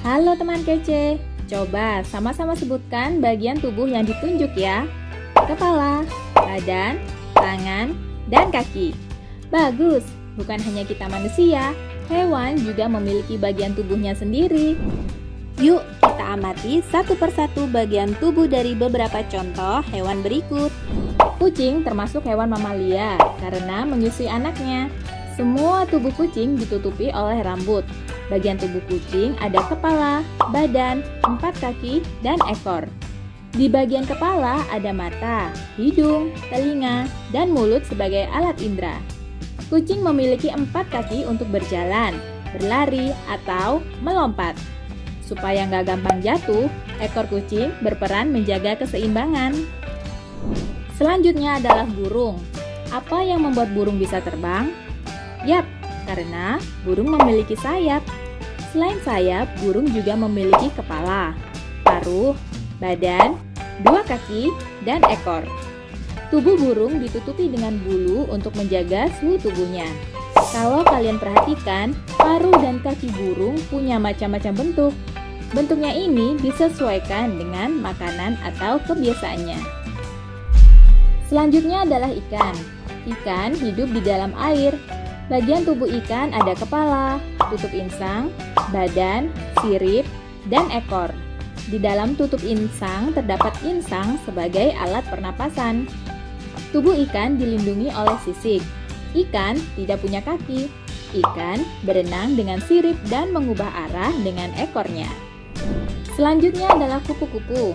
Halo teman kece, coba sama-sama sebutkan bagian tubuh yang ditunjuk ya. Kepala, badan, tangan, dan kaki. Bagus, bukan hanya kita manusia, hewan juga memiliki bagian tubuhnya sendiri. Yuk kita amati satu persatu bagian tubuh dari beberapa contoh hewan berikut. Kucing termasuk hewan mamalia karena menyusui anaknya. Semua tubuh kucing ditutupi oleh rambut. Bagian tubuh kucing ada kepala, badan, 4 kaki, dan ekor. Di bagian kepala ada mata, hidung, telinga, dan mulut sebagai alat indera. Kucing memiliki 4 kaki untuk berjalan, berlari, atau melompat. Supaya nggak gampang jatuh, ekor kucing berperan menjaga keseimbangan. Selanjutnya adalah burung. Apa yang membuat burung bisa terbang? Yap, karena burung memiliki sayap. Selain sayap, burung juga memiliki kepala, paruh, badan, 2 kaki, dan ekor. Tubuh burung ditutupi dengan bulu untuk menjaga suhu tubuhnya. Kalau kalian perhatikan, paruh dan kaki burung punya macam-macam bentuk. Bentuknya ini disesuaikan dengan makanan atau kebiasaannya. Selanjutnya adalah ikan. Ikan hidup di dalam air. Bagian tubuh ikan ada kepala, tutup insang, badan, sirip, dan ekor. Di dalam tutup insang terdapat insang sebagai alat pernapasan. Tubuh ikan dilindungi oleh sisik. Ikan tidak punya kaki. Ikan berenang dengan sirip dan mengubah arah dengan ekornya. Selanjutnya adalah kupu-kupu.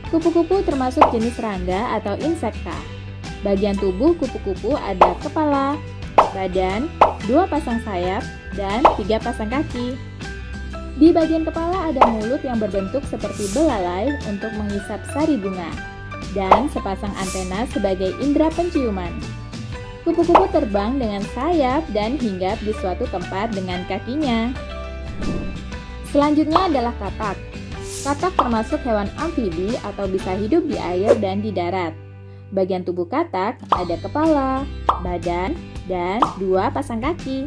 Kupu-kupu termasuk jenis serangga atau insekta. Bagian tubuh kupu-kupu ada kepala, badan, 2 pasang sayap, dan 3 pasang kaki. Di bagian kepala ada mulut yang berbentuk seperti belalai untuk menghisap sari bunga, dan sepasang antena sebagai indera penciuman. Kupu-kupu terbang dengan sayap dan hinggap di suatu tempat dengan kakinya. Selanjutnya adalah katak. Katak termasuk hewan amfibi atau bisa hidup di air dan di darat. Bagian tubuh katak ada kepala, badan, dan 2 pasang kaki.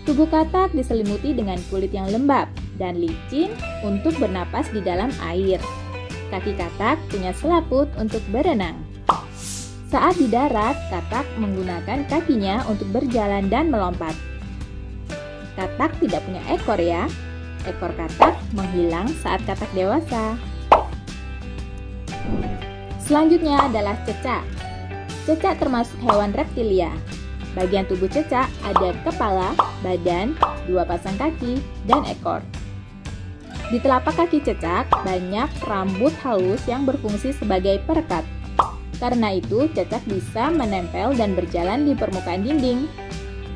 Tubuh katak diselimuti dengan kulit yang lembab dan licin untuk bernapas di dalam air. Kaki katak punya selaput untuk berenang. Saat di darat, katak menggunakan kakinya untuk berjalan dan melompat. Katak tidak punya ekor ya. Ekor katak menghilang saat katak dewasa. Selanjutnya adalah cecak. Cecak termasuk hewan reptilia. Bagian tubuh cecak ada kepala, badan, 2 pasang kaki, dan ekor. Di telapak kaki cecak banyak rambut halus yang berfungsi sebagai perekat. Karena itu, cecak bisa menempel dan berjalan di permukaan dinding.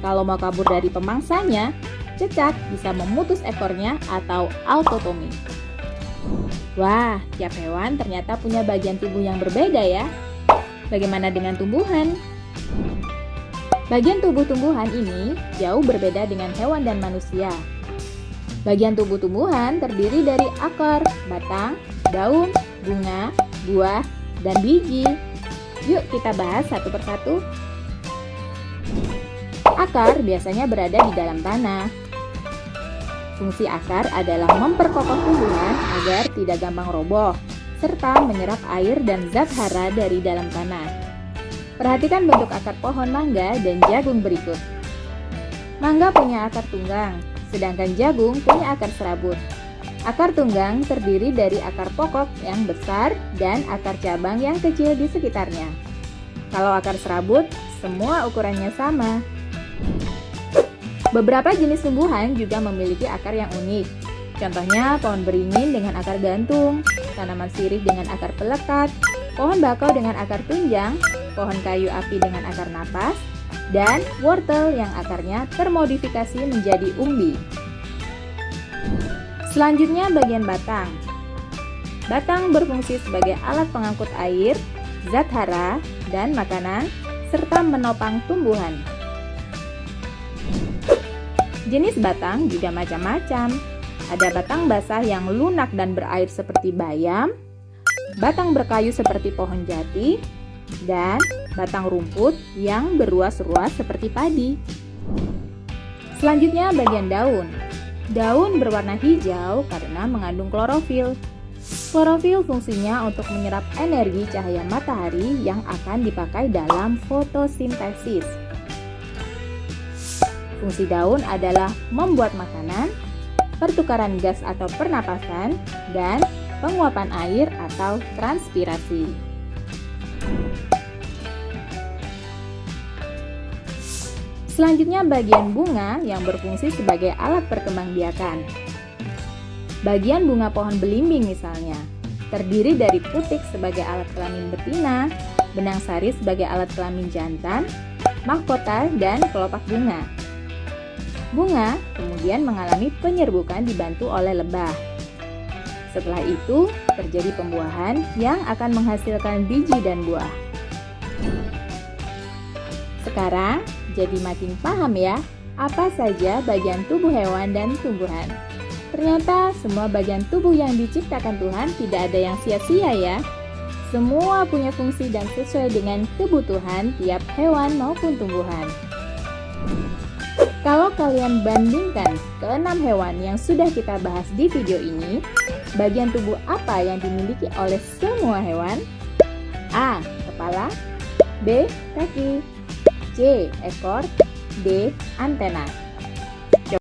Kalau mau kabur dari pemangsanya, cecak bisa memutus ekornya atau autotomi. Wah, tiap hewan ternyata punya bagian tubuh yang berbeda ya. Bagaimana dengan tumbuhan? Bagian tubuh tumbuhan ini jauh berbeda dengan hewan dan manusia. Bagian tubuh tumbuhan terdiri dari akar, batang, daun, bunga, buah, dan biji. Yuk kita bahas satu persatu. Akar biasanya berada di dalam tanah. Fungsi akar adalah memperkokoh tumbuhan agar tidak gampang roboh, serta menyerap air dan zat hara dari dalam tanah. Perhatikan bentuk akar pohon mangga dan jagung berikut. Mangga punya akar tunggang, sedangkan jagung punya akar serabut. Akar tunggang terdiri dari akar pokok yang besar dan akar cabang yang kecil di sekitarnya. Kalau akar serabut, semua ukurannya sama. Beberapa jenis tumbuhan juga memiliki akar yang unik. Contohnya pohon beringin dengan akar gantung, tanaman sirih dengan akar pelekat, pohon bakau dengan akar tunjang, pohon kayu api dengan akar napas, dan wortel yang akarnya termodifikasi menjadi umbi. Selanjutnya bagian batang. Batang berfungsi sebagai alat pengangkut air, zat hara, dan makanan, serta menopang tumbuhan. Jenis batang juga macam-macam. Ada batang basah yang lunak dan berair seperti bayam, batang berkayu seperti pohon jati, dan batang rumput yang beruas-ruas seperti padi. Selanjutnya bagian daun. Daun berwarna hijau karena mengandung klorofil. Klorofil fungsinya untuk menyerap energi cahaya matahari yang akan dipakai dalam fotosintesis. Fungsi daun adalah membuat makanan, pertukaran gas atau pernapasan, dan penguapan air atau transpirasi. Selanjutnya bagian bunga yang berfungsi sebagai alat perkembangbiakan. Bagian bunga pohon belimbing misalnya, terdiri dari putik sebagai alat kelamin betina, benang sari sebagai alat kelamin jantan, mahkota, dan kelopak bunga. Bunga kemudian mengalami penyerbukan dibantu oleh lebah. Setelah itu, terjadi pembuahan yang akan menghasilkan biji dan buah. Sekarang, jadi makin paham ya, apa saja bagian tubuh hewan dan tumbuhan. Ternyata semua bagian tubuh yang diciptakan Tuhan tidak ada yang sia-sia ya. Semua punya fungsi dan sesuai dengan kebutuhan tiap hewan maupun tumbuhan. Kalau kalian bandingkan ke-6 hewan yang sudah kita bahas di video ini, bagian tubuh apa yang dimiliki oleh semua hewan? A. Kepala, B. Kaki, C. Ekor, D. Antena.